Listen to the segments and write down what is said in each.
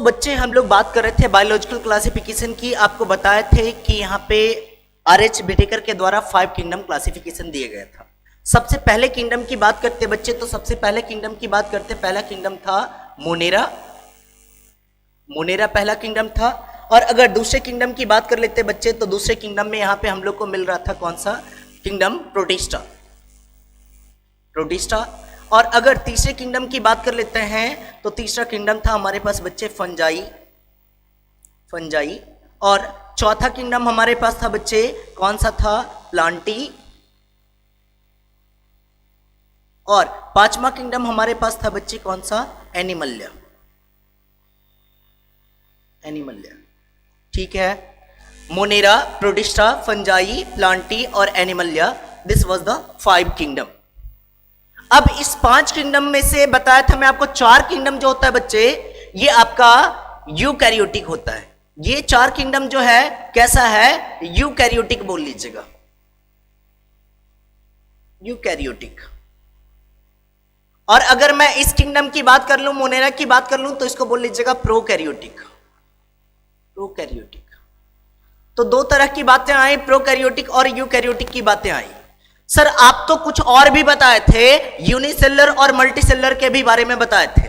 बच्चे हम लोग बात कर रहे थे बायोलॉजिकल क्लासिफिकेशन की। आपको बताए थे कि यहाँ पे आर.एच. बिटेकर के द्वारा 5 किंगडम क्लासिफिकेशन दिया गया था। सबसे पहले किंगडम की बात करते बच्चे, तो सबसे पहले किंगडम की बात करते, पहला किंगडम था मोनेरा। मोनेरा पहला किंगडम था। और अगर दूसरे किंगडम की बात कर लेते बच्चे, तो दूसरे किंगडम में यहाँ पे हम लोग को मिल रहा था कौन सा किंगडम? प्रोटिस्टा। प्रोटिस्टा। और अगर तीसरे किंगडम की बात कर लेते हैं, तो तीसरा किंगडम था हमारे पास बच्चे फंजाई। फंजाई। और चौथा किंगडम हमारे पास था बच्चे कौन सा था? प्लांटी। और पांचवा किंगडम हमारे पास था बच्चे कौन सा? एनिमलिया। एनिमलिया। ठीक है। मोनेरा, प्रोटिस्टा, फंजाई, प्लांटी और Animalia, this was the 5 kingdom. अब इस 5 किंगडम में से बताया था मैं आपको 4 किंगडम जो होता है बच्चे, ये आपका यूकैरियोटिक होता है। ये 4 किंगडम जो है कैसा है? यूकैरियोटिक बोल लीजिएगा, यूकैरियोटिक। और अगर मैं इस किंगडम की बात कर लूं, मोनेरा की बात कर लूं, तो इसको बोल लीजिएगा प्रोकैरियोटिक। प्रोकैरियोटिक। तो दो तरह की बातें आई, प्रोकैरियोटिक और यूकैरियोटिक की बातें आई। सर आप तो कुछ और भी बताए थे, यूनिसेलर और मल्टीसेलर के भी बारे में बताए थे।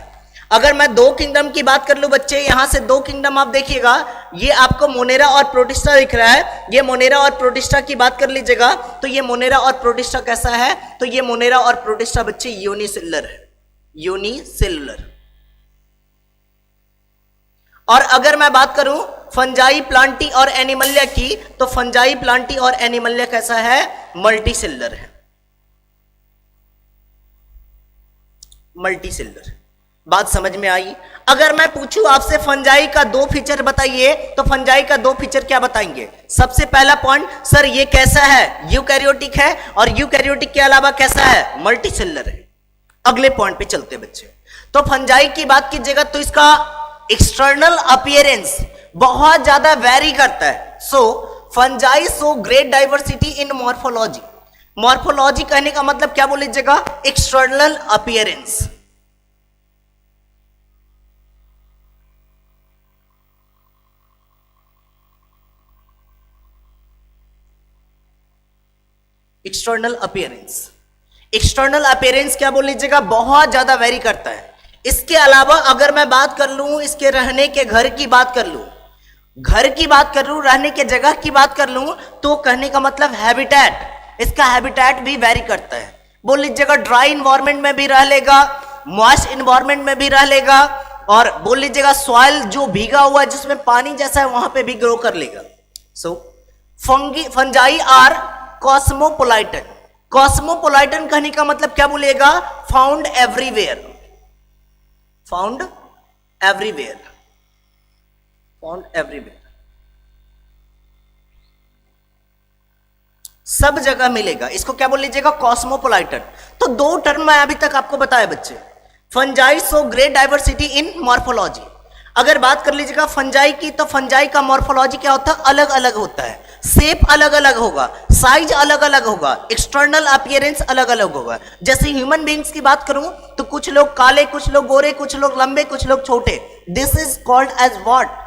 अगर मैं 2 किंगडम की बात कर लूं बच्चे, यहां से 2 किंगडम आप देखिएगा, ये आपको मोनेरा और प्रोटिस्टा दिख रहा है। ये मोनेरा और प्रोटिस्टा की बात कर लीजिएगा, तो ये मोनेरा और प्रोटिस्टा कैसा है? तो ये मोनेरा और प्रोटिस्टा बच्चे यूनिसेलर है, यूनिसेलुलर। और अगर मैं बात करूं फंजाई, प्लांटी और एनिमलिया की, तो फंजाई, प्लांटी और एनिमलिया कैसा है? मल्टीसेलर है, मल्टीसेलर। बात समझ में आई? अगर मैं पूछूं आपसे फंजाई का 2 फीचर बताइए, तो फंजाई का 2 फीचर क्या बताएंगे? सबसे पहला पॉइंट, सर ये कैसा है? यूकैरियोटिक है। और यूकैरियोटिक के अलावा कैसा है? मल्टीसेलर है। अगले पॉइंट पे चलते बच्चे। तो फंजाई की बात कीजिएगा, तो इसका एक्सटर्नल अपीयरेंस बहुत ज्यादा वेरी करता है। So fungi show great diversity in morphology. Morphology कहने का मतलब क्या बोल लीजिएगा? External appearance. External appearance. External appearance क्या बोल लीजिएगा? बहुत ज्यादा वेरी करता है। इसके अलावा अगर मैं बात कर लूं, इसके रहने के घर की बात कर लूं, घर की बात कर लूं, रहने के जगह की बात कर लूं, तो कहने का मतलब हैबिटेट, इसका हैबिटेट भी वेरी करता है। बोल लीजिएगा ड्राई इन्वायरमेंट में भी रह लेगा, मॉइस्ट इन्वायरमेंट में भी रह लेगा, और बोल लीजिएगा सॉइल जो भीगा हुआ है जिसमें पानी जैसा है वहां पे भी ग्रो कर लेगा। सो फंजाई आर कॉस्मोपोलाइटन। कॉस्मोपोलाइटन कहने का मतलब क्या बोलेगा? Found everywhere. Found everywhere. Found everywhere, सब जगह मिलेगा। इसको क्या बोल लीजिएगा? कॉस्मोपोलाइटन। तो 2 टर्म मैं अभी तक आपको बताया बच्चे। Fungi show great diversity in morphology. अगर बात कर लीजिएगा फंजाई की, तो फंजाई का मॉर्फोलॉजी क्या होता है? अलग अलग होता है। शेप अलग अलग होगा, साइज अलग अलग होगा, एक्सटर्नल अपीयरेंस अलग अलग होगा। जैसे ह्यूमन बींग्स की बात करूं, तो कुछ लोग काले, कुछ लोग गोरे, कुछ लोग लंबे, कुछ लोग छोटे। This is called as what?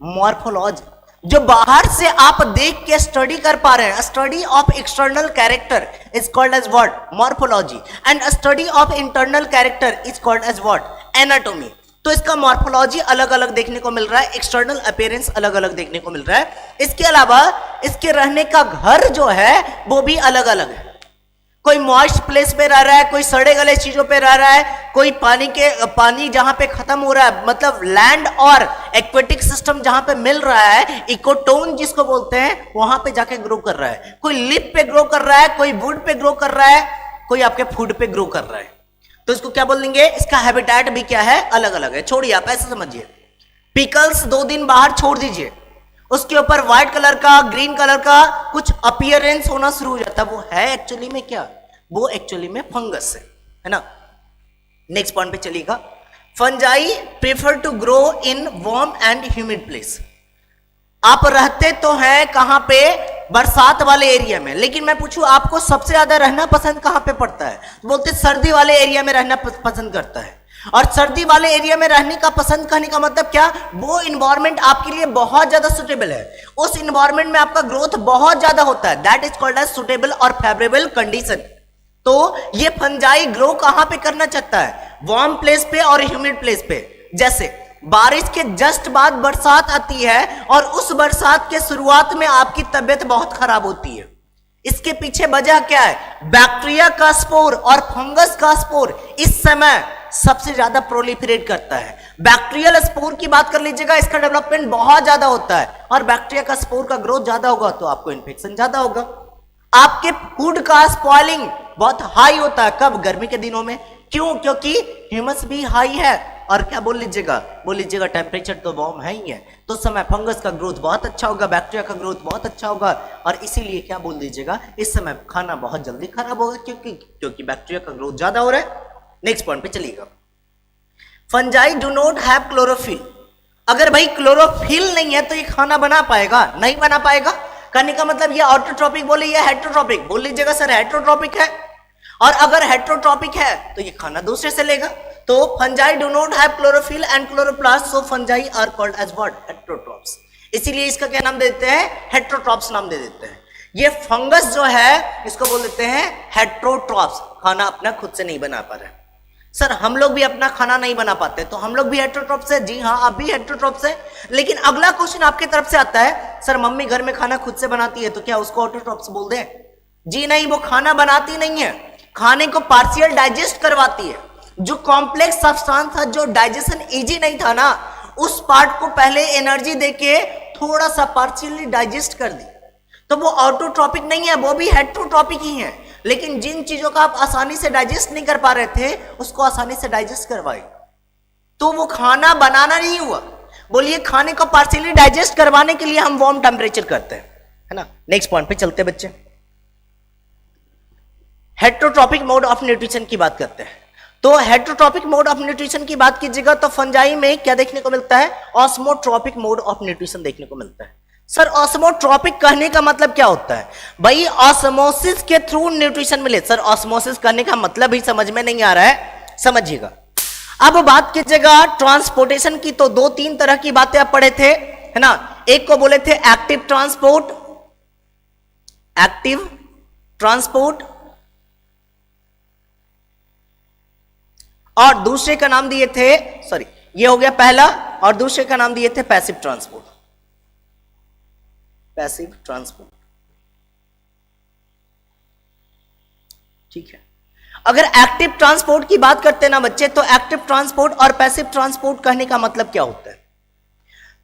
Morphology. जो बाहर से आप देख के स्टडी कर पा रहे हैं, study of external character is called as what? Morphology. And study of internal character is called as what? Anatomy. तो इसका मॉर्फोलॉजी अलग अलग देखने को मिल रहा है, एक्सटर्नल अपीयरेंस अलग अलग देखने को मिल रहा है। इसके अलावा इसके रहने का घर जो है वो भी अलग अलग है। कोई मॉइस्ट प्लेस पे रह रहा है, कोई सड़े गले चीजों पे रह रहा है, कोई पानी जहां पे खत्म हो रहा है, मतलब लैंड और एक्वेटिक सिस्टम जहां पे मिल रहा है, इकोटोन जिसको बोलते हैं, वहां पे जाके ग्रो कर रहा है। कोई लिप पे ग्रो कर रहा है, कोई वुड पे ग्रो कर रहा है, कोई आपके फूड पे ग्रो कर रहा है। तो इसको क्या बोल देंगे? इसका हैबिटेट भी क्या है? अलग अलग है। छोड़िए, आप ऐसे समझिए, पिकल्स 2 दिन बाहर छोड़ दीजिए, उसके ऊपर व्हाइट कलर का, ग्रीन कलर का कुछ अपीयरेंस होना शुरू हो जाता है। वो है एक्चुअली में क्या? वो एक्चुअली में फंगस है ना। नेक्स्ट पॉइंट पे चलिएगा। Fungi prefer to grow in warm and humid place. आप रहते तो हैं कहां पे? बरसात वाले एरिया में। लेकिन मैं पूछूं आपको सबसे ज्यादा रहना पसंद कहां पे पड़ता है? बोलते सर्दी वाले एरिया में रहना पसंद करता है। और सर्दी वाले एरिया में रहने का पसंद करने का मतलब क्या, वो इन्वायरमेंट आपके लिए बहुत ज्यादा सुटेबल है, उस इन्वायरमेंट में आपका ग्रोथ बहुत ज्यादा होता है, that is called as suitable और फेवरेबल कंडीशन। तो ये फंजाई ग्रो कहां पे करना चाहता है, वार्म प्लेस पे और ह्यूमिड प्लेस पे। जैसे बारिश के जस्ट बाद बरसात आती है और उस बरसात के शुरुआत में आपकी तबीयत बहुत खराब होती है, इसके पीछे वजह क्या है, बैक्टीरिया का स्पोर और फंगस का स्पोर इस समय सबसे ज्यादा प्रोलिफरेट करता है। बैक्टीरियल स्पोर की बात कर लीजिएगा, इसका डेवलपमेंट बहुत ज्यादा होता है और बैक्टीरिया का स्पोर का ग्रोथ ज्यादा होगा तो आपको इन्फेक्शन ज्यादा होगा। आपके फूड का स्पॉइलिंग बहुत हाई होता है, कब, गर्मी के दिनों में। क्यों, क्योंकि ह्यूमस भी हाई है और क्या बोल लीजिएगा टेम्परेचर तो वार्म है ही है, तो उस समय फंगस का ग्रोथ बहुत अच्छा होगा, बैक्टीरिया का ग्रोथ बहुत अच्छा होगा और इसीलिए क्या बोल दीजिएगा, इस समय खाना बहुत जल्दी खराब होगा क्योंकि बैक्टीरिया का ग्रोथ ज्यादा हो रहा है। नेक्स्ट पॉइंट पे चलिएगा, fungi do not have chlorophyll. अगर भाई क्लोरोफिल नहीं है तो ये खाना बना पाएगा, नहीं बना पाएगा। कहने का मतलब ये ऑटोट्रॉपिक बोले या हेट्रोट्रॉपिक, बोल लीजिएगा सर हेट्रोट्रॉपिक है, और अगर हेट्रोट्रॉपिक है तो ये खाना दूसरे से लेगा। तो fungi do not have chlorophyll and chloroplast, so fungi are called as what, heterotrophs. इसीलिए इसका क्या नाम दे देते हैं, हेट्रोट्रॉप्स नाम दे देते हैं। ये फंगस जो है इसको बोल देते हैं हेट्रोट्रॉप्स, खाना अपना खुद से नहीं बना पा रहे। सर हम लोग भी अपना खाना नहीं बना पाते तो हम लोग भी हेट्रोट्रॉप्स है, जी हाँ आप भी हेट्रोट्रॉप्स है। लेकिन अगला क्वेश्चन आपकी तरफ से आता है, सर मम्मी घर में खाना खुद से बनाती है तो क्या उसको ऑटोट्रॉप्स बोल दें? जी नहीं, वो खाना बनाती नहीं है, खाने को पार्शियल डाइजेस्ट करवाती है। जो कॉम्प्लेक्स सब्सटेंस था, जो डाइजेशन इजी नहीं था ना, उस पार्ट को पहले एनर्जी देके थोड़ा सा पार्शियली डाइजेस्ट कर दी, तो वो ऑटोट्रॉपिक नहीं है, वो भी हेट्रोट्रॉपिक ही है। लेकिन जिन चीजों का आप आसानी से डाइजेस्ट नहीं कर पा रहे थे उसको आसानी से डाइजेस्ट करवाई, तो वो खाना बनाना नहीं हुआ। बोलिए, खाने को पार्शियली डाइजेस्ट करवाने के लिए हम वार्म टेम्परेचर करते हैं, है ना। नेक्स्ट पॉइंट पे चलते बच्चे, हेट्रोट्रॉपिक मोड ऑफ न्यूट्रिशन की बात करते हैं। तो हेट्रोट्रॉपिक मोड ऑफ न्यूट्रिशन की बात कीजिएगा तो फंजाई में क्या देखने को मिलता है, ऑस्मोट्रॉपिक मोड ऑफ न्यूट्रिशन देखने को मिलता है। सर ऑस्मोट्रॉपिक कहने का मतलब क्या होता है, भाई ऑस्मोसिस के थ्रू न्यूट्रिशन मिले। सर ऑस्मोसिस कहने का मतलब ही समझ में नहीं आ रहा है, समझिएगा। अब बात कीजिएगा ट्रांसपोर्टेशन की, तो 2-3 तरह की बातें आप पढ़े थे, है ना। एक को बोले थे एक्टिव ट्रांसपोर्ट, और दूसरे का नाम दिए थे, सॉरी ये हो गया पहला, और दूसरे का नाम दिए थे पैसिव ट्रांसपोर्ट। ठीक है। अगर एक्टिव ट्रांसपोर्ट की बात करते हैं ना बच्चे, तो एक्टिव ट्रांसपोर्ट और पैसिव ट्रांसपोर्ट कहने का मतलब क्या होता है,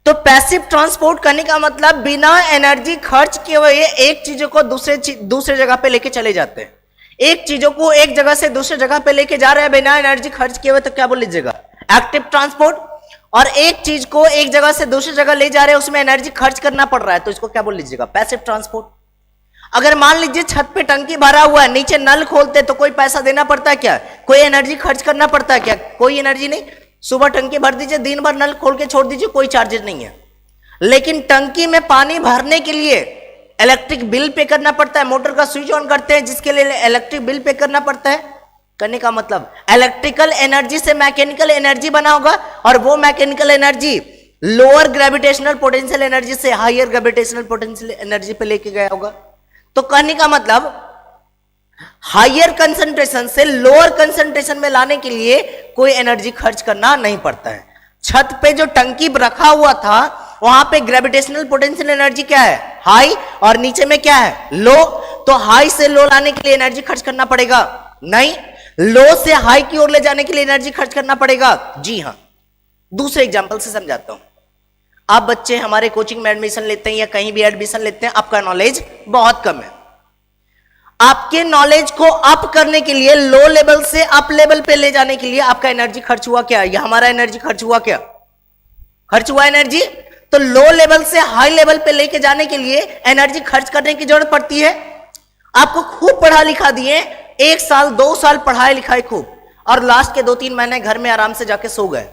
तो पैसिव ट्रांसपोर्ट करने का मतलब बिना एनर्जी खर्च किए हुए एक चीजों को दूसरे जगह पे लेके चले जाते हैं। एक चीजों को एक जगह से दूसरे जगह पे लेके जा रहे हैं बिना एनर्जी खर्च किए हुए, तो क्या बोल लीजिएगा, एक्टिव ट्रांसपोर्ट। और एक चीज को एक जगह से दूसरी जगह ले जा रहे हैं, उसमें एनर्जी खर्च करना पड़ रहा है, तो इसको क्या बोल लीजिएगा, पैसिव ट्रांसपोर्ट। अगर मान लीजिए छत पे टंकी भरा हुआ है, नीचे नल खोलते तो कोई पैसा देना पड़ता है क्या, कोई एनर्जी खर्च करना पड़ता है क्या, कोई एनर्जी नहीं। सुबह टंकी भर दीजिए, दिन भर नल खोल के छोड़ दीजिए, कोई चार्जेस नहीं है। लेकिन टंकी में पानी भरने के लिए इलेक्ट्रिक बिल पे करना पड़ता है, मोटर का स्विच ऑन करते हैं जिसके लिए इलेक्ट्रिक बिल पे करना पड़ता है। करने का मतलब इलेक्ट्रिकल एनर्जी से मैकेनिकल एनर्जी बना होगा, और वो mechanical energy lower gravitational potential energy से हायर ग्रेविटेशनल पोटेंशियल एनर्जी पे लेके गया होगा। तो कहने का मतलब हायर कंसंट्रेशन से लोअर कंसंट्रेशन में लाने के लिए कोई एनर्जी खर्च करना नहीं पड़ता है। छत पे जो टंकी रखा हुआ था वहां पे ग्रेविटेशनल पोटेंशियल एनर्जी क्या है, हाई, और नीचे में क्या है, लो। तो हाई से लो लाने के लिए एनर्जी खर्च करना पड़ेगा, नहीं। लो से हाई की ओर ले जाने के लिए एनर्जी खर्च करना पड़ेगा, जी हां। दूसरे एग्जांपल से समझाता हूं। आप बच्चे हमारे कोचिंग में एडमिशन लेते हैं या कहीं भी एडमिशन लेते हैं, आपका नॉलेज बहुत कम है। आपके नॉलेज को अप करने के लिए, लो लेवल से अप लेवल पे ले जाने के लिए आपका एनर्जी खर्च हुआ क्या, या हमारा एनर्जी खर्च हुआ क्या, खर्च हुआ एनर्जी। तो लो लेवल से हाई लेवल पे लेके जाने के लिए एनर्जी खर्च करने की जरूरत पड़ती है। आपको खूब पढ़ा लिखा दिए, 1 साल 2 साल पढ़ाई लिखाई खूब, और लास्ट के 2-3 महीने घर में आराम से जाके सो गए,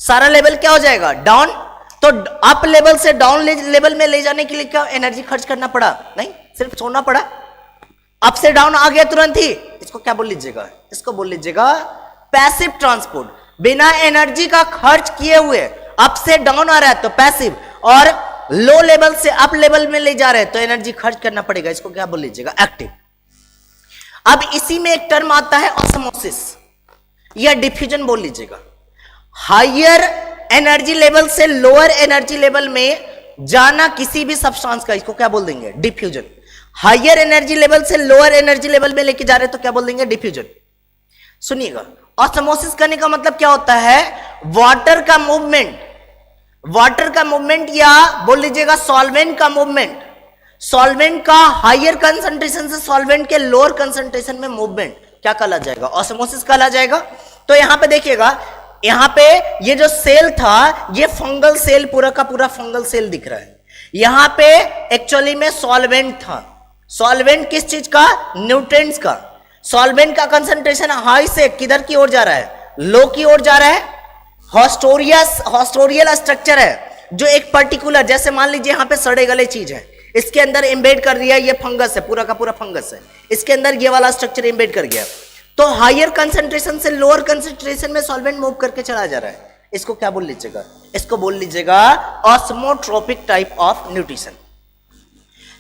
सारा लेवल क्या हो जाएगा, डाउन। तो अप लेवल से डाउन लेवल में ले जाने के लिए क्या एनर्जी खर्च करना पड़ा, नहीं, सिर्फ सोना पड़ा। अप से डाउन आ गया तुरंत ही, इसको क्या बोल लीजिएगा, इसको बोल लीजिएगा पैसिव ट्रांसपोर्ट। बिना एनर्जी का खर्च किए हुए अप से डाउन आ रहा है तो पैसिव, और लो लेवल से अप लेवल में ले जा रहे हैं तो एनर्जी खर्च करना पड़ेगा, इसको क्या बोल लीजिएगा, एक्टिव। अब इसी में एक टर्म आता है ऑस्मोसिस या डिफ्यूजन बोल लीजिएगा। हायर एनर्जी लेवल से लोअर एनर्जी लेवल में जाना किसी भी सब्सटेंस का, इसको क्या बोल देंगे, डिफ्यूजन। हायर एनर्जी लेवल से लोअर एनर्जी लेवल में लेके जा रहे तो क्या बोल देंगे, डिफ्यूजन। सुनिएगा, ऑस्मोसिस करने का मतलब क्या होता है, वाटर का मूवमेंट, वाटर का मूवमेंट या बोल लीजिएगा सॉल्वेंट का मूवमेंट, सॉल्वेंट का हायर कंसंट्रेशन से सॉल्वेंट के लोअर कंसंट्रेशन में मूवमेंट क्या कहला जाएगा, ऑस्मोसिस कहला जाएगा। तो यहां पे देखिएगा, यहां पे ये जो सेल था ये फंगल सेल, पूरा का पूरा फंगल सेल दिख रहा है। यहां पे एक्चुअली में सॉल्वेंट था, सॉल्वेंट किस चीज का, न्यूट्रिएंट्स का। सॉल्वेंट का कंसंट्रेशन हाई से किधर की ओर जा रहा है, लो की ओर जा रहा है। हॉस्टोरियल स्ट्रक्चर है जो एक पर्टिकुलर, जैसे मान लीजिए यहां पे सड़े गले चीज है, इसके अंदर एम्बेड कर दिया, ये फंगस है, पूरा का पूरा फंगस है, इसके अंदर ये वाला स्ट्रक्चर एम्बेड कर गया, तो हायर कंसंट्रेशन से लोअर कंसंट्रेशन में सॉल्वेंट मूव करके चला जा रहा है, इसको क्या बोल लीजिएगा, इसको बोल लीजिएगा osmotrophic type of nutrition.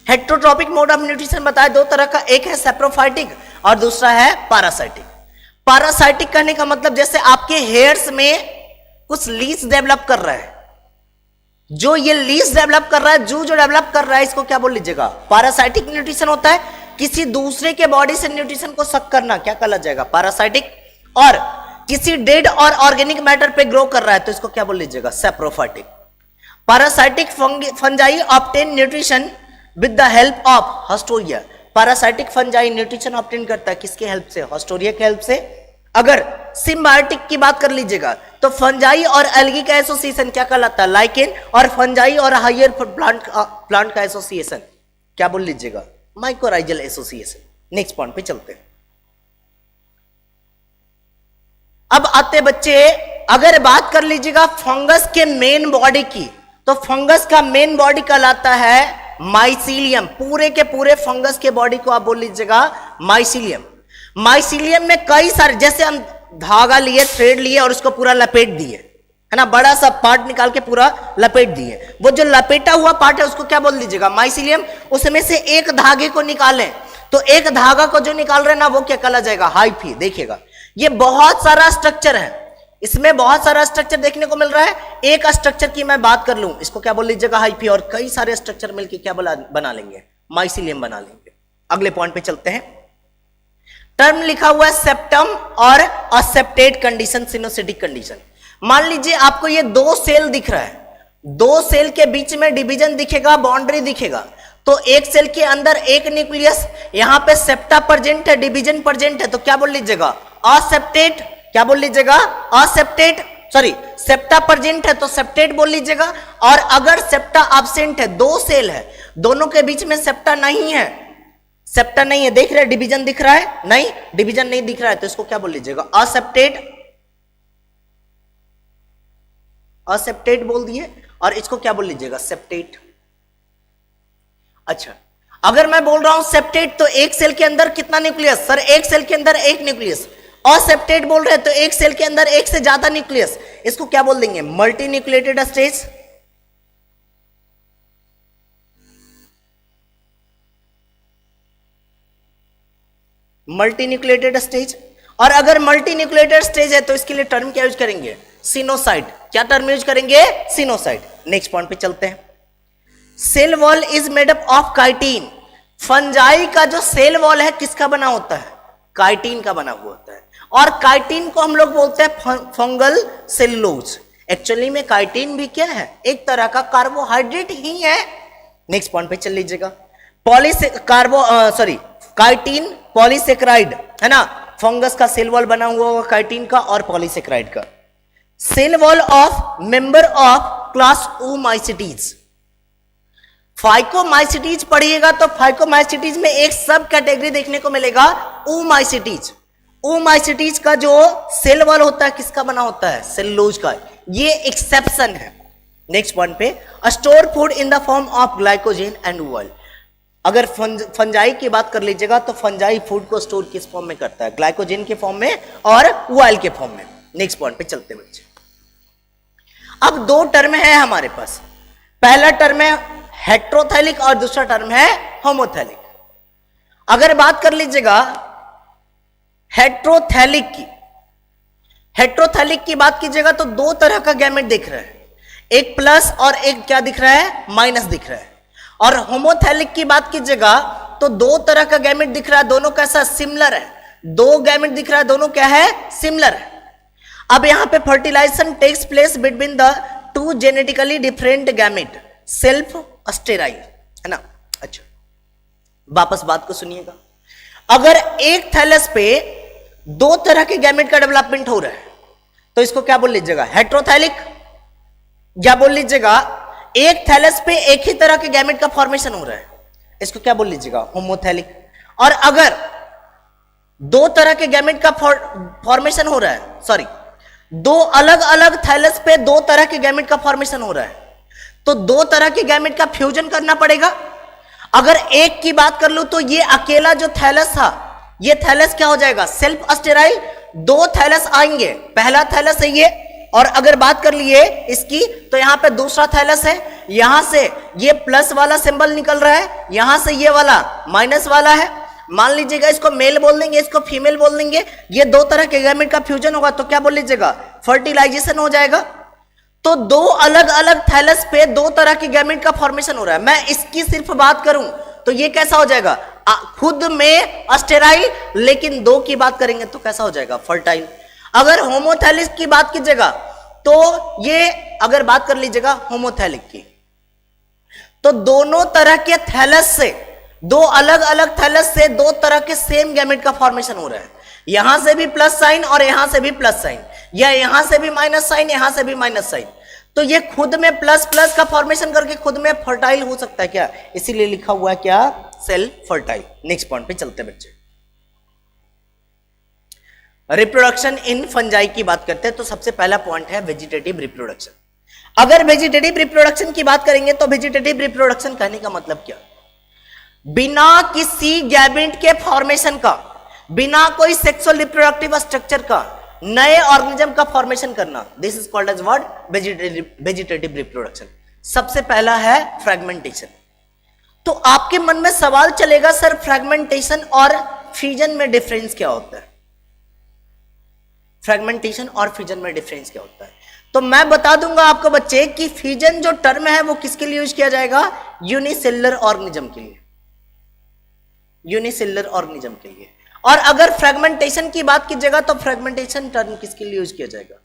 Heterotrophic mode of nutrition बताया दो तरह का, एक है सैप्रोफाइटिक और दूसरा है पैरासाइटिक। पैरासाइटिक कहने का मतलब जैसे आपके हेयर्स में कुछ लीच डेवलप कर रहा है, जो ये लीच डेवलप कर रहा है, जो डेवलप कर रहा है, इसको क्या बोल लीजिएगा, पैरासाइटिक न्यूट्रिशन होता है। किसी दूसरे के बॉडी से न्यूट्रिशन को सक करना क्या कहला जाएगा, पैरासाइटिक। और किसी डेड और ऑर्गेनिक मैटर पे ग्रो कर रहा है तो इसको क्या बोल लीजिएगा, saprophytic. Parasitic fungi obtain nutrition with the help of haustoria. Parasitic fungi nutrition obtain करता है किसके हेल्प से, हॉस्टोरिया के हेल्प से। अगर सिम्बायोटिक की बात कर लीजिएगा तो फंजाई और एल्गी का एसोसिएशन क्या कहलाता है, लाइकेन, और फंजाई और हायर प्लांट का एसोसिएशन क्या बोल लीजिएगा, माइकोराइजल एसोसिएशन। नेक्स्ट पॉइंट पे चलते हैं। अब आते बच्चे, अगर बात कर लीजिएगा फंगस के मेन बॉडी की, तो फंगस का मेन बॉडी कहलाता है माइसीलियम। पूरे के पूरे फंगस के बॉडी को आप बोल लीजिएगा माइसीलियम। माइसीलियम में कई सारे, जैसे हम धागा लिए, थ्रेड लिए और उसको पूरा लपेट दिए, है ना, बड़ा सा पार्ट निकाल के पूरा लपेट दिए, वो जो लपेटा हुआ पार्ट है उसको क्या बोल दीजिएगा, माइसीलियम। उसमें से एक धागे को निकालें तो एक धागा को जो निकाल रहे हैं ना वो क्या कहला जाएगा, हाइफी। देखिएगा ये बहुत सारा स्ट्रक्चर है, इसमें बहुत सारा स्ट्रक्चर देखने को मिल रहा है। एक स्ट्रक्चर की मैं बात कर लूं, इसको क्या बोल लीजिएगा, हाइफी, और कई सारे स्ट्रक्चर मिलकर क्या बना लेंगे, माइसीलियम बना लेंगे। अगले पॉइंट पे चलते हैं। टर्म लिखा हुआ है सेप्टम और असेप्टेट कंडीशन, सिनोसिटिक कंडीशन। मान लीजिए आपको ये दो सेल दिख रहा है, दो सेल के बीच में डिवीजन दिखेगा, बाउंड्री दिखेगा, तो एक सेल के अंदर एक न्यूक्लियस, यहां पे सेप्टा प्रेजेंट है, डिवीजन प्रेजेंट है, तो क्या बोल लीजिएगा, असेप्टेट। क्या बोल लीजिएगा, असेप्टेट। सॉरी, सेप्टा प्रेजेंट है तो सेप्टेट बोल लीजिएगा। और अगर सेप्टा एब्सेंट है, दो सेल है, दोनों के बीच में सेप्टा नहीं है, सेप्टा नहीं है, देख रहे हैं डिवीजन दिख रहा है, नहीं डिवीजन नहीं दिख रहा है, तो इसको क्या बोल लीजिएगा, असेप्टेट। असेप्टेट बोल दिए, और इसको क्या बोल लीजिएगा, सेप्टेट। अच्छा, अगर मैं बोल रहा हूं सेप्टेट तो एक सेल के अंदर कितना न्यूक्लियस, सर एक सेल के अंदर एक न्यूक्लियस। असेप्टेट बोल रहे हैं तो एक सेल के अंदर एक से ज्यादा न्यूक्लियस, इसको क्या बोल देंगे, multi nucleated stage. Multi nucleated stage. और अगर मल्टी न्यूक्लिएटेड स्टेज है तो इसके लिए टर्म क्या यूज करेंगे, सिनोसाइड। क्या टर्म यूज करेंगे, सिनोसाइड। नेक्स्ट पॉइंट पे चलते हैं। Cell wall is made up of chitin. Fungi का जो सेल वॉल है किसका बना होता है, काइटिन का बना हुआ होता है। और काइटिन को हम लोग बोलते हैं फंगल सेलुलोज। एक्चुअली में काइटिन भी क्या है, एक तरह का कार्बोहाइड्रेट ही है। नेक्स्ट पॉइंट पे चल लीजिएगा। काइटिन पॉलीसेक्राइड है ना, फंगस का सेल वॉल बना हुआ होगा काइटिन का और पॉलीसेक्राइड का। Cell wall of member of class oomycetes. Phycomycetes पढ़िएगा तो फाइकोमाइसिटीज में एक सब कैटेगरी देखने को मिलेगा, ओमाइसिटीज। ओमाइसिटीज का जो सेल वॉल होता है किसका बना होता है, सेलुलोज का। ये एक्सेप्शन है। नेक्स्ट पॉइंट पे, store food in the form of glycogen and oil. अगर फंजाई की बात कर लीजिएगा तो फंजाई फूड को स्टोर किस फॉर्म में करता है, ग्लाइकोजन के फॉर्म में और ऑयल के फॉर्म में। नेक्स्ट पॉइंट पे चलते हैं बच्चे। अब दो टर्म है हमारे पास, पहला टर्म है हेट्रोथैलिक और दूसरा टर्म है होमोथैलिक। अगर बात कर लीजिएगा हेट्रोथैलिक की बात कीजिएगा तो दो तरह का गैमेट दिख रहा है, एक प्लस और एक क्या दिख रहा है, माइनस दिख रहा है। और होमोथैलिक की बात कीजिएगा तो दो तरह का गैमेट दिख रहा है, दोनों कैसा, सिमिलर है। दो गैमेट दिख रहा है, दोनों क्या है, सिमिलर है। अब यहां पे fertilization takes place between the two genetically different gamete, self sterile, है ना। अच्छा, वापस बात को सुनिएगा। अगर एक थैलस पे दो तरह के गैमेट का डेवलपमेंट हो रहा है तो इसको क्या बोल लीजिएगा, हेट्रोथैलिक, या बोल लीजिएगा एक थैलस पे एक ही तरह के गैमेट का फॉर्मेशन हो रहा है, इसको क्या बोल लीजिएगा, होमोथैलिक। और अगर दो तरह के गैमेट का फॉर्मेशन हो रहा है, सॉरी, दो अलग अलग थैलस पे दो तरह के गैमेट का फॉर्मेशन हो रहा है, तो दो तरह के गैमेट का फ्यूजन करना पड़ेगा। अगर एक की बात कर लूं तो ये अकेला जो थैलस था, ये थैलस क्या हो जाएगा, सेल्फ स्टेराइल। दो थैलस आएंगे, पहला थैलस है ये, और अगर बात कर लिए इसकी तो यहां पे दूसरा थैलस है, यहां से ये प्लस वाला सिंबल निकल रहा है, यहां से ये वाला माइनस वाला है। मान लीजिएगा इसको मेल बोल देंगे, इसको फीमेल बोल देंगे, ये दो तरह के गैमेट का फ्यूजन होगा तो क्या बोल लीजिएगा, फर्टिलाइजेशन हो जाएगा। तो दो अलग अलग थैलस पे दो तरह के गैमेट का फॉर्मेशन हो रहा है। मैं इसकी सिर्फ बात करूं तो ये कैसा हो जाएगा, खुद में स्टेराइल, लेकिन दो की बात करेंगे तो कैसा हो जाएगा, फर्टाइल। अगर होमोथैलिक की बात कीजिएगा तो ये, अगर बात कर लीजिएगा होमोथैलिक की, तो दोनों तरह के थैलस से, दो अलग अलग थैलस से दो तरह के सेम गैमेट का फॉर्मेशन हो रहा है। यहां से भी प्लस साइन और यहां से भी प्लस साइन, या यहां से भी माइनस साइन, यहां से भी माइनस साइन, तो ये खुद में प्लस प्लस का फॉर्मेशन करके खुद में फर्टाइल हो सकता है क्या, इसीलिए लिखा हुआ है क्या, सेल्फ फर्टाइल। नेक्स्ट पॉइंट पे चलते हैं बच्चे। रिप्रोडक्शन इन फंजाई की बात करते हैं तो सबसे पहला पॉइंट है वेजिटेटिव रिप्रोडक्शन। अगर वेजिटेटिव रिप्रोडक्शन की बात करेंगे तो वेजिटेटिव रिप्रोडक्शन कहने का मतलब क्या, बिना किसी गैमेट के फॉर्मेशन का, बिना कोई सेक्सुअल रिप्रोडक्टिव स्ट्रक्चर का नए ऑर्गेनिज्म का फॉर्मेशन करना, this is called as what, vegetative reproduction. सबसे पहला है फ्रेगमेंटेशन। तो आपके मन में सवाल चलेगा, सर फ्रेगमेंटेशन और फ्यूजन में डिफरेंस क्या होता है, फ्रेगमेंटेशन और फ्यूजन में डिफरेंस क्या होता है। तो मैं बता दूंगा आपको बच्चे कि फ्यूजन जो टर्म है वो किसके लिए यूज किया जाएगा, यूनिसेलुलर ऑर्गेनिज्म के लिए, यूनिसेलुलर ऑर्गेनिज्म के लिए। और अगर फ्रेगमेंटेशन की बात कीजिएगा तो फ्रेगमेंटेशन टर्म किसके लिए यूज किया जाएगा,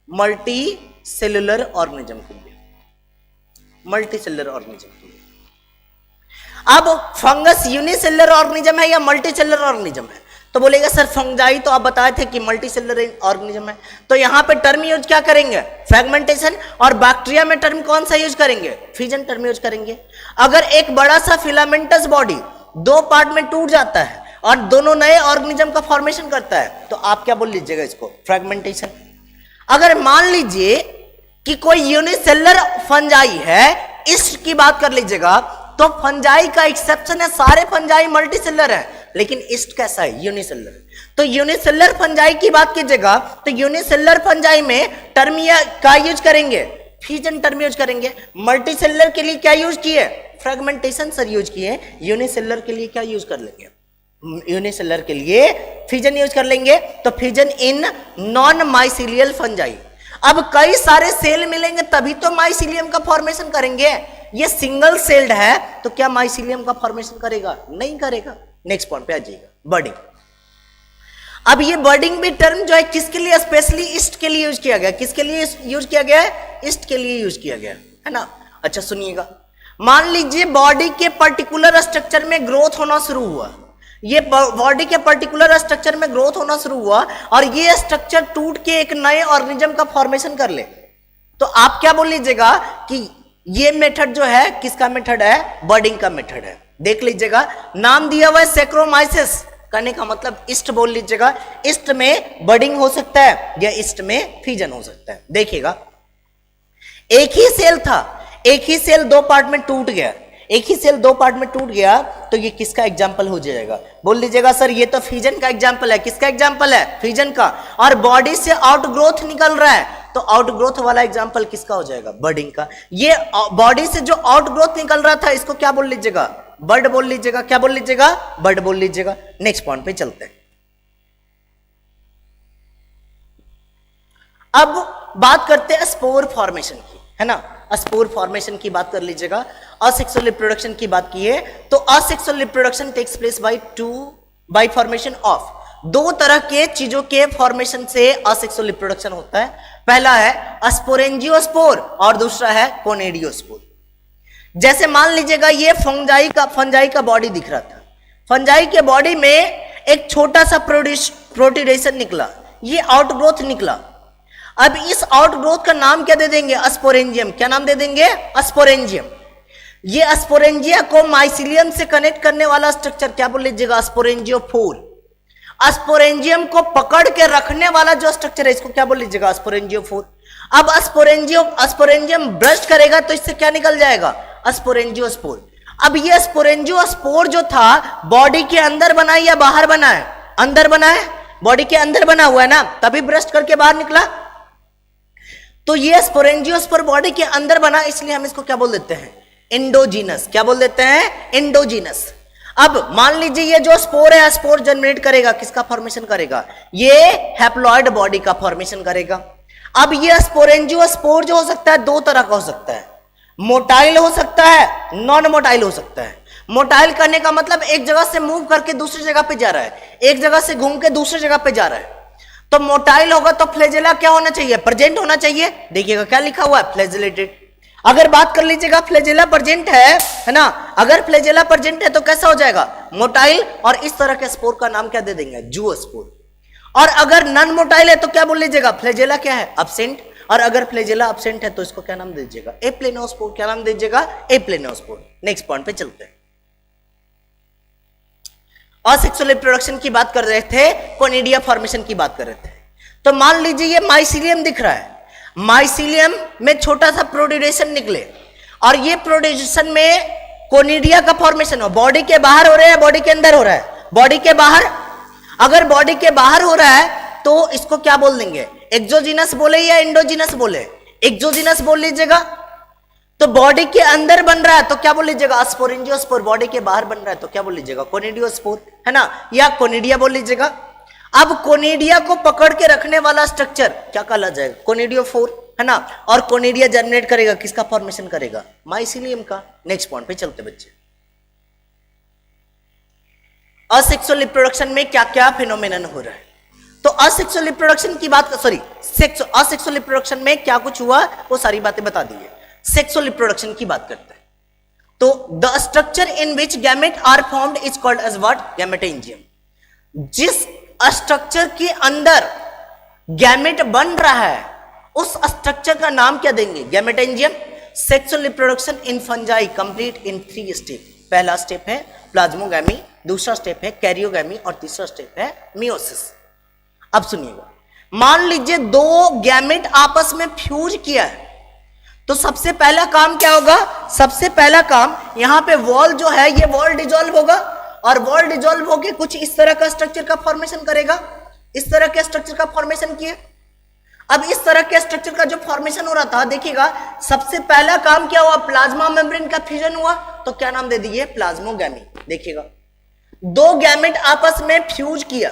मल्टी सेलुलर ऑर्गेनिज्म के लिए, मल्टी सेलुलर ऑर्गेनिज्म के लिए। अब फंगस यूनिसेलुलर ऑर्गेनिज्म है या मल्टी सेलुलर ऑर्गेनिज्म है, तो बोलेगा सर फंजाई तो आप बताए थे कि मल्टी सेलुलर ऑर्गेनिज्म है, तो यहां पे टर्म यूज क्या करेंगे, फ्रेगमेंटेशन, और बैक्टीरिया में टर्म कौन सा यूज करेंगे, फ्यूजन टर्म यूज करेंगे। अगर एक बड़ा सा फिलामेंटस बॉडी दो पार्ट में टूट जाता है और दोनों नए ऑर्गेनिज्म का फॉर्मेशन करता है तो आप क्या बोल लीजिएगा, इसको फ्रेगमेंटेशन। अगर मान लीजिए कि कोई यूनिसेलुलर फंजाई है, इस्ट की बात कर लीजिएगा, तो फंजाई का एक्सेप्शन है, सारे फंजाई मल्टीसेलुलर है, लेकिन इस्ट कैसा है, यूनिसेलुलर। तो यूनिसेलुलर फंजाई की बात कीजिएगा तो यूनिसेलुलर फंजाई में टर्म का यूज करेंगे, फ्यूजन टर्म यूज करेंगे। मल्टीसेलुलर के लिए क्या यूज किए, फ्रेगमेंटेशन सर यूज किए। यूनिसेलुलर के लिए क्या यूज कर लेंगे, यूनिसेलुलर के लिए फ्यूजन यूज कर लेंगे। तो fusion in non mycelial fungi. अब कई सारे सेल मिलेंगे तभी तो माइसीलियम का फॉर्मेशन करेंगे, ये सिंगल सेल्ड है तो क्या माइसीलियम का फॉर्मेशन करेगा, नहीं करेगा। नेक्स्ट पॉइंट पे आ जाइएगा, बर्डिंग। अब ये बर्डिंग भी टर्म जो है किसके लिए, स्पेशली ईस्ट के लिए यूज किया गया, किसके लिए यूज किया गया है, ईस्ट के लिए यूज किया गया है ना। अच्छा सुनिएगा, मान लीजिए बॉडी के पर्टिकुलर स्ट्रक्चर में ग्रोथ होना शुरू हुआ, ये बॉडी के पर्टिकुलर स्ट्रक्चर में ग्रोथ होना शुरू हुआ और ये स्ट्रक्चर टूट के एक नए ऑर्गेनिज्म का फॉर्मेशन कर ले, तो आप क्या बोल लीजिएगा कि ये मेथड जो है किसका मेथड है, बर्डिंग का मेथड है। देख लीजिएगा, नाम दिया हुआ है सेक्रोमाइसिस, कहने का मतलब ईस्ट बोल लीजिएगा। ईस्ट में बर्डिंग हो सकता है या ईस्ट में फ्यूजन हो सकता है। देखिएगा, एक ही सेल था, एक ही सेल दो पार्ट में टूट गया, एक ही सेल दो पार्ट में टूट गया तो ये किसका एग्जाम्पल हो जाएगा? बोल लीजिएगा सर ये तो फ्यूजन का एग्जाम्पल है। किसका एग्जाम्पल है? फ्यूजन का। और बॉडी से आउटग्रोथ निकल रहा है तो आउटग्रोथ वाला एग्जाम्पल किसका हो जाएगा? बर्डिंग का। ये बॉडी से जो आउटग्रोथ निकल रहा था इसको क्या बोल लीजिएगा? बर्ड बोल लीजिएगा। क्या बोल लीजिएगा? बर्ड बोल लीजिएगा। नेक्स्ट पॉइंट पे चलते हैं। अब बात करते हैं स्पोर फॉर्मेशन की, है ना। स्पोर फॉर्मेशन की बात कर लीजिएगा। असेक्सुअल रिप्रोडक्शन की बात की है तो asexual reproduction takes place by formation of, दो तरह के चीजों के फॉर्मेशन से असेक्सुअल रिप्रोडक्शन होता है। पहला है स्पोरेंजियोस्पोर और दूसरा है कोनिडियोस्पोर। जैसे मान लीजिएगा ये फंजाई का बॉडी दिख रहा था। फंजाई के बॉडी में एक छोटा सा प्रोटीडेशन निकला, ये आउटग्रोथ निकला। अब इस आउटग्रोथ का नाम क्या दे देंगे? स्पोरेंजियम। क्या नाम दे देंगे? स्पोरेंजियम। ये स्पोरेंजिया को माइसिलियम से कनेक्ट करने वाला स्ट्रक्चर क्या बोल लीजिएगा? स्पोरेंजियोफोर। स्पोरेंजियम को पकड़ के रखने वाला जो स्ट्रक्चर है इसको क्या बोल लीजिएगा? स्पोरेंजियोफोर। अब स्पोरेंजियम ब्रश करेगा तो इससे क्या निकल जाएगा? स्पोरेंजियोस्पोर। अब ये स्पोरेंजियोस्पोर जो था बॉडी के अंदर बना है या बाहर बना है? अंदर बना है, बॉडी के अंदर बना हुआ है ना, तभी ब्रश करके बाहर निकला। तो ये स्पोरेंजियोस्पोर बॉडी के अंदर बना, इसलिए हम इसको क्या बोल देते हैं? एंडोजीनस। क्या बोल देते हैं? एंडोजीनस। अब मान लीजिए ये जो स्पोर है, स्पोर जनरेट करेगा, किसका फॉर्मेशन करेगा? ये हैप्लॉइड बॉडी का फॉर्मेशन करेगा। अब ये स्पोरेंजियोस्पोर जो हो सकता है दो तरह का हो सकता है, मोटाइल हो सकता है, नॉन मोटाइल हो सकता है। मोटाइल करने का मतलब एक जगह से मूव करके दूसरी जगह पे जा रहा है, एक जगह से घूम के दूसरी जगह पे जा रहा है। तो मोटाइल होगा तो फ्लैजेला क्या होना चाहिए? प्रेजेंट होना चाहिए। देखिएगा क्या लिखा हुआ है? फ्लैजेलेटेड। अगर बात कर लीजिएगा फ्लैजेला प्रेजेंट है ना, अगर फ्लैजेला प्रेजेंट है तो कैसा हो जाएगा? मोटाइल। और इस तरह के स्पोर का नाम क्या दे देंगे? जूओस्पोर। और अगर नॉन मोटाइल है तो क्या बोल लीजिएगा? फ्लैजेला क्या है? एब्सेंट। और अगर फ्लैजेला एब्सेंट है तो इसको क्या नाम दीजिएगा? एप्लेनोस्पोर। क्या नाम दीजिएगा? एप्लेनोस्पोर। नेक्स्ट पॉइंट पे चलते हैं। असेक्सुअल रिप्रोडक्शन की बात कर रहे थे, कोनिडिया फॉर्मेशन की बात कर रहे थे। तो मान लीजिए ये माइसिलियम दिख रहा है, माइसिलियम में छोटा सा प्रोड्यूरेशन निकले और ये प्रोड्यूरेशन में कोनिडिया का फॉर्मेशन हो। बॉडी के बाहर हो रहा है, बॉडी के अंदर हो रहा है? बॉडी के बाहर। अगर बॉडी के बाहर हो रहा है तो इसको क्या बोल देंगे? एक्सोजीनस बोले या एंडोजीनस बोले? एक्सोजीनस बोल लीजिएगा। तो बॉडी के अंदर बन रहा है तो क्या बोल लीजिएगा? स्पोरेंजियोस्पोर। बॉडी के बाहर बन रहा है तो क्या बोल लीजिएगा? कोनिडियोस्पोर, है ना, या कोनिडिया बोल लीजिएगा। अब कोनिडिया को पकड़ के रखने वाला स्ट्रक्चर क्या कहा जाएगा? कोनिडियोफोर, है ना। और कोनिडिया जनरेट करेगा, किसका फॉर्मेशन करेगा? माइसिलियम का। नेक्स्ट पॉइंट पे चलते बच्चे। असेक्सुअल रिप्रोडक्शन में क्या क्या फिनोमेनन हो रहा है? तो असेक्सुअल रिप्रोडक्शन की बात, असेक्सुअल रिप्रोडक्शन में क्या कुछ हुआ वो सारी बातें बता दी है। सेक्सुअल रिप्रोडक्शन की बात करते हैं तो the structure in which gamete are formed is called as what? Gametangium. जिस स्ट्रक्चर के अंदर गैमेट बन रहा है उस स्ट्रक्चर का नाम क्या देंगे? Gametangium. Sexual reproduction in fungi complete in 3 step. पहला स्टेप है प्लाज्मोगैमी, दूसरा स्टेप है कैरियोगैमी और तीसरा स्टेप है मियोसिस। अब सुनिएगा, मान लीजिए दो गैमेट आपस में फ्यूज किया है तो सबसे पहला काम क्या होगा? सबसे पहला काम यहां पे वॉल जो है ये वॉल डिसॉल्व होगा और वॉल डिसॉल्व होकर कुछ इस तरह का स्ट्रक्चर का फॉर्मेशन करेगा। इस तरह के स्ट्रक्चर का फॉर्मेशन किए। अब इस तरह के स्ट्रक्चर का जो फॉर्मेशन हो रहा था, देखिएगा सबसे पहला काम क्या हुआ? प्लाज्मा मेम्ब्रेन का फ्यूजन हुआ तो क्या नाम दे दिए? प्लाज्मोगैमी। देखिएगा दो गैमेट आपस में फ्यूज किया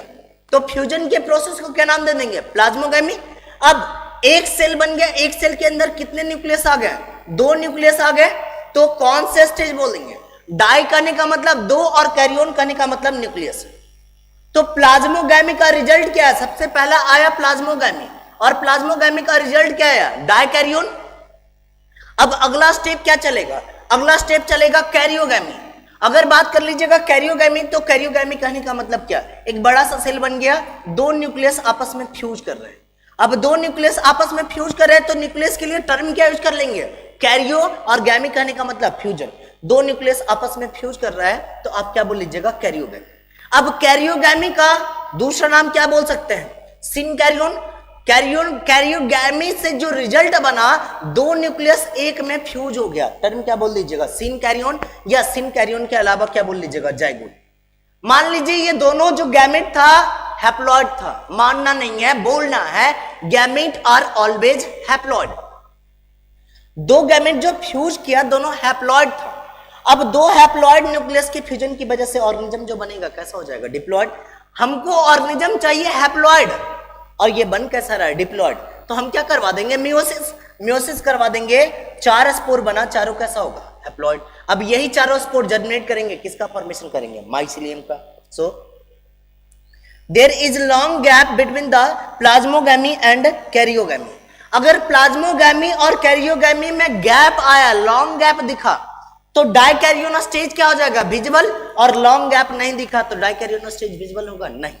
तो फ्यूजन के प्रोसेस को क्या नाम दे देंगे? प्लाज्मोगैमी। अब एक सेल बन गया, एक सेल के अंदर कितने न्यूक्लियस आ गए? 2 न्यूक्लियस आ गए तो कौन से स्टेज बोलेंगे? डाई करने का मतलब 2 और कैरियोन करने का मतलब न्यूक्लियस। तो प्लाज्मोगैमी का रिजल्ट क्या है? सबसे पहला आया प्लाज्मोगैमी और प्लाज्मोगैमी का रिजल्ट क्या आया? Dikaryon. अब अगला स्टेप क्या चलेगा? अगला स्टेप चलेगा कैरियोगैमी। अगर बात कर लीजिएगा कैरियोगैमी तो कैरियोगैमी कहने का मतलब क्या? एक बड़ा सा सेल बन गया, 2 न्यूक्लियस आपस में फ्यूज कर रहे हैं। अब 2 न्यूक्लियस आपस में फ्यूज कर रहे हैं तो न्यूक्लियस के लिए टर्म क्या यूज कर लेंगे? कैरियो। और गैमी कहने का मतलब फ्यूजन। 2 न्यूक्लियस आपस में फ्यूज कर रहा है तो आप क्या बोल लीजिएगा? कैरियोगैमी। अब कैरियोगैमी का दूसरा नाम क्या बोल सकते हैं? सिनकैरियोन। कैरियोगैमी से जो रिजल्ट बना, दो न्यूक्लियस एक में फ्यूज हो गया, टर्म क्या बोल दीजिएगा, सिन कैरियन, या सिन कैरियन के अलावा क्या बोल लीजिएगा, जाइगोट। मान लीजिए ये दोनों जो गैमेट था हैप्लॉइड था, मानना नहीं है, बोलना है, गैमेट आर ऑलवेज हैप्लॉइड। दो गैमेट जो फ्यूज किया दोनों हैप्लॉइड था। अब दो हैप्लॉइड न्यूक्लियस के फ्यूजन की वजह से ऑर्गेनिज्म जो बनेगा कैसा हो जाएगा, डिप्लॉइड। हमको ऑर्गेनिज्म चाहिए हैप्लॉइड और ये बन कैसा रहा है, डिप्लॉइड। तो हम क्या करवा देंगे, मियोसिस, मियोसिस करवा देंगे, 4 स्पोर बना, चारों कैसा होगा, हैप्लॉइड। अब यही चारों स्पोर जर्मिनेट करेंगे, किसका फॉर्मेशन करेंगे, माइसिलियम का। So there is long gap between the plasmogamy and karyogamy. अगर प्लाज्मोगैमी और कैरियोगैमी में गैप आया, लॉन्ग गैप दिखा, तो डाइकैरियोन स्टेज क्या हो जाएगा, विजिबल, और लॉन्ग गैप नहीं दिखा तो डाइकैरियोन स्टेज विजिबल होगा नहीं।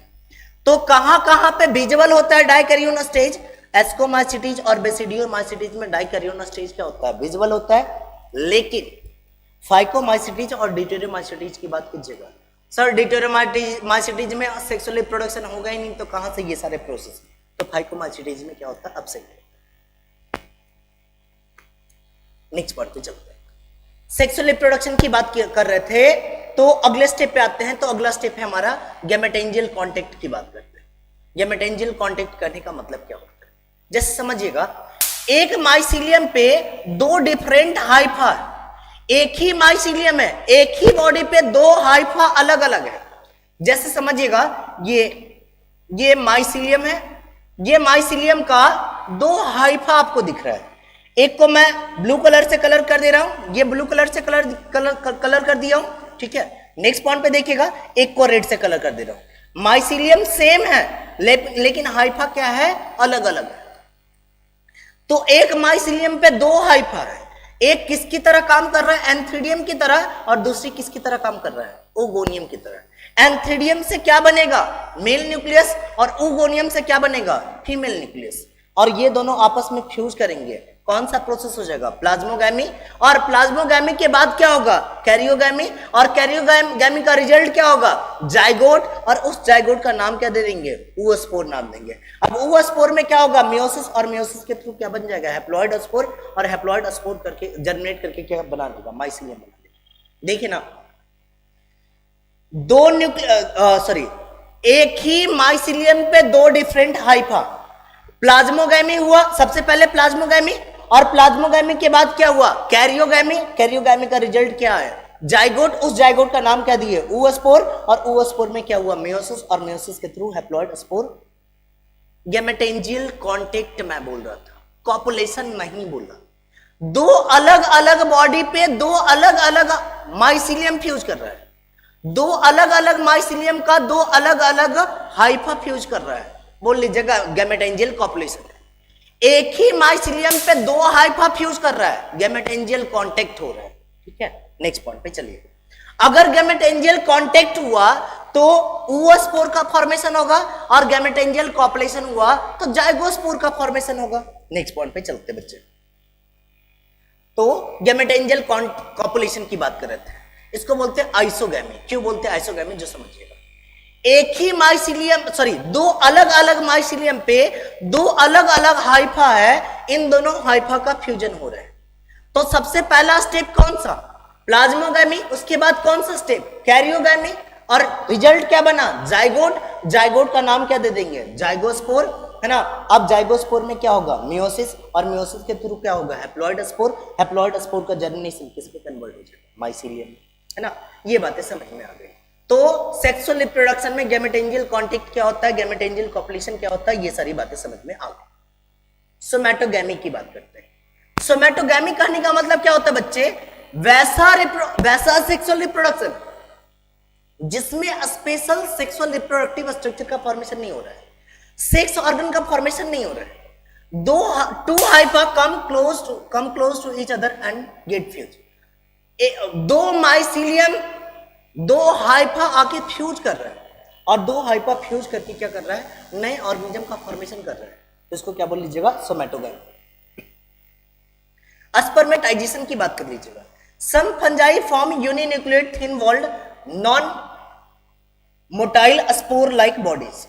तो कहां कहां पे विजिबल होता है डाइकैरियोन स्टेज, एस्कोमाइसिटीज और बेसिडियोमाइसिटीज में डाइकैरियोन स्टेज क्या होता है, विजिबल होता है। लेकिन फाइकोमाइसिटीज और डिटेरोमाइसिटीज की बात कीजिएगा, सर डिटेरोमाइसिटीज में सेक्सुअल रिप्रोडक्शन होगा ही नहीं, तो कहां से ये सारे प्रोसेस, तो फाइकोमाइसिटीज में क्या होता है, अपसेट। नेक्स्ट पॉइंट पे चलते हैं, सेक्सुअल रिप्रोडक्शन की बात कर रहे थे, तो अगले स्टेप पे आते हैं। तो अगला स्टेप है हमारा गैमेटेंजियल कांटेक्ट की बात करते हैं। गैमेटेंजियल कांटेक्ट करने का मतलब क्या होता है, जैसे समझिएगा, एक माइसिलियम पे दो डिफरेंट हाइफा, एक ही माइसिलियम है, एक ही बॉडी पे दो हाइफा अलग अलग है। जैसे समझिएगा, ये माइसिलियम है, ये माइसिलियम का दो हाइफा आपको दिख रहा है। एक को मैं ब्लू कलर से कलर कर दे रहा हूं, ये ब्लू कलर से कलर कर दिया हूं, ठीक है। नेक्स्ट पॉइंट पे देखिएगा, एक को रेड से कलर कर दे रहा हूं। माइसिलियम सेम है लेकिन हाइफा क्या है, अलग अलग है। तो एक माइसिलियम पे दो हाइफा है, एक किसकी तरह काम कर रहा है, एंथ्रीडियम की तरह, और दूसरी किसकी तरह काम कर रहा है, ओगोनियम की तरह। एंथ्रीडियम से क्या बनेगा, मेल न्यूक्लियस, और ओगोनियम से क्या बनेगा, फीमेल न्यूक्लियस। और ये दोनों आपस में फ्यूज करेंगे, कौन सा प्रोसेस हो जाएगा, प्लाज्मोगैमी। और प्लाज्मोगैमी के बाद क्या होगा, कैरियोगैमी, और कैरियोगैमी का रिजल्ट क्या होगा, जाइगोट, और उस जाइगोट का नाम क्या दे देंगे, oospore नाम देंगे। अब oospore में क्या होगा, मियोसिस, और मियोसिस के थ्रू क्या बन जाएगा, हैप्लॉइड स्पोर, और हैप्लॉइड स्पोर करके जर्मिनेट करके क्या बना देगा, माइसिलियम बना देगा। देखिए ना, दो एक ही माइसिलियम पे दो डिफरेंट हाइफा, प्लाज्मोगैमी हुआ सबसे पहले, प्लाज्मोगैमी, और प्लाज्मोगैमी के बाद क्या हुआ, कैरियोगैमी। कैरियोगैमी का रिजल्ट क्या है, जाइगोट, उस जाइगोट का नाम क्या दिए, oospore, और oospore में क्या हुआ, मियोसिस, और मियोसिस के थ्रू हैप्लॉइड स्पोर। गैमेटेंजियल कांटेक्ट मैं बोल रहा था, कॉपुलेशन नहीं बोला। दो अलग अलग बॉडी पे दो अलग अलग माइसिलियम फ्यूज कर रहा है, दो अलग अलग माइसिलियम का दो अलग अलग हाइफा फ्यूज कर रहा है, बोल लीजिएगा गैमेटेंजियल कॉपुलेशन। एक ही माइसिलियम पे दो हाइफा फ्यूज कर रहा है, गैमेटेंजियल कांटेक्ट हो रहा है, ठीक है। नेक्स्ट पॉइंट पे चलिए, अगर गैमेटेंजियल कांटेक्ट हुआ तो oospore का फॉर्मेशन होगा, और गैमेटेंजियल कॉपुलेशन हुआ तो जाइगोस्पोर का फॉर्मेशन होगा। नेक्स्ट पॉइंट पे चलते बच्चे, तो गैमेटेंजियल कॉपुलेशन की बात कर रहे थे, इसको बोलते हैं आइसोगैमी। क्यों बोलते हैं आइसोगैमी, जो समझिएगा, एक ही माइसिलियम, दो अलग अलग माइसिलियम पे दो अलग अलग हाइफा है, इन दोनों हाइफा का फ्यूजन हो रहा है। तो सबसे पहला स्टेप कौन सा, प्लाज्मोगैमी, उसके बाद कौन सा स्टेप, कैरियोगैमी, और रिजल्ट क्या बना, जाइगोट। जाइगोट का नाम क्या दे देंगे, जाइगोस्पोर, है ना। अब जाइगोस्पोर में क्या होगा, मियोसिस, और मियोसिस के थ्रू क्या होगा, हैप्लॉइड स्पोर। हैप्लॉइड स्पोर का जर्मिनेशन किस पे कन्वर्ट हो जाएगा, माइसिलियम, है ना। ये बातें समझ में आ गई। तो सेक्सुअल रिप्रोडक्शन में गैमेटेंजियल कांटेक्ट क्या होता है, गैमेटेंजियल कॉपुलेशन क्या होता है, ये सारी बातें समझ में आ गई। सोमैटोगैमी की बात करते हैं। सोमैटोगैमी कहने का मतलब क्या होता है बच्चे, वैसा सेक्सुअल रिप्रोडक्शन जिसमें स्पेशल सेक्सुअल रिप्रोडक्टिव स्ट्रक्चर का फॉर्मेशन नहीं हो रहा है, सेक्स ऑर्गन का फॉर्मेशन नहीं हो रहा है, two hypha come close to each other and get fuse. दो माइसिलियम दो हाइफा आके फ्यूज कर रहा है, और दो हाइफा फ्यूज करके क्या कर रहा है, नए ऑर्गेनिज्म का फॉर्मेशन कर रहा है, तो इसको क्या बोल लीजिएगा, सोमैटोगैमी। स्पर्मेटाइजेशन की बात कर लीजिएगा। Some fungi form uninucleate thin walled non motile spore like bodies.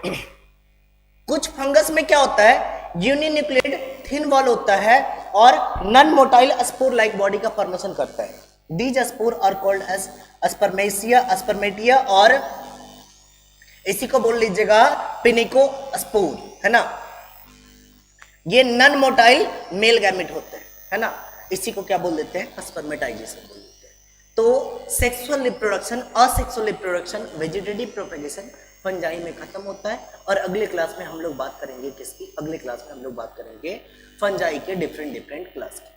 कुछ फंगस में क्या होता है, यूनिन्यूक्लियेटेड थिन वॉल होता है और non motile spore like body का फॉर्मेशन करता है। These spore are called as aspermatia और इसी को बोल लीजिएगा पिनिकोस्पोर, है ना। ये नॉन मोटाइल मेल गैमेट होते हैं, है ना। इसी को क्या बोल देते हैं, स्पर्मेटाइजेशन बोल देते हैं। तो sexual reproduction, asexual reproduction, vegetative propagation fungi में खत्म होता है। और अगले क्लास में हम लोग बात करेंगे किसकी, अगले क्लास में हम लोग बात करेंगे फंजाई के डिफरेंट क्लास की।